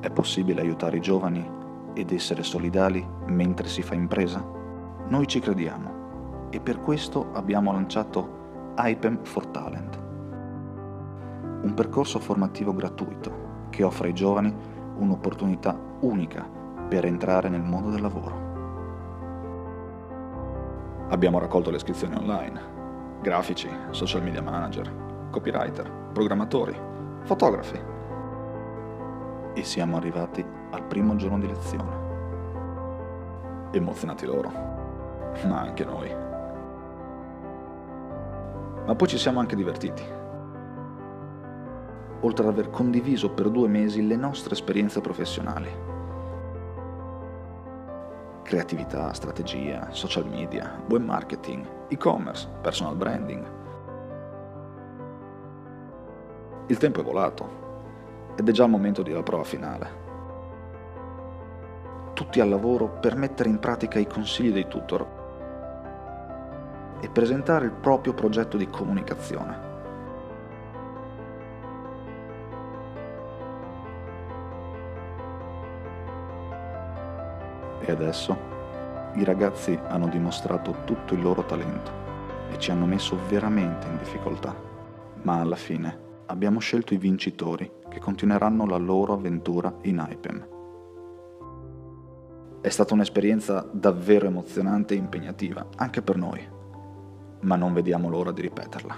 È possibile aiutare i giovani ed essere solidali mentre si fa impresa? Noi ci crediamo e per questo abbiamo lanciato IPEM for Talent, un percorso formativo gratuito che offre ai giovani un'opportunità unica per entrare nel mondo del lavoro. Abbiamo raccolto le iscrizioni online: grafici, social media manager, copywriter, programmatori, fotografi. E siamo arrivati al primo giorno di lezione. Emozionati loro, ma anche noi. Ma poi ci siamo anche divertiti. Oltre ad aver condiviso per 2 mesi le nostre esperienze professionali. Creatività, strategia, social media, web marketing, e-commerce, personal branding. Il tempo è volato ed è già il momento della prova finale. Tutti al lavoro per mettere in pratica i consigli dei tutor e presentare il proprio progetto di comunicazione. E adesso i ragazzi hanno dimostrato tutto il loro talento e ci hanno messo veramente in difficoltà. Ma alla fine abbiamo scelto i vincitori che continueranno la loro avventura in IPEM. È stata un'esperienza davvero emozionante e impegnativa, anche per noi, ma non vediamo l'ora di ripeterla.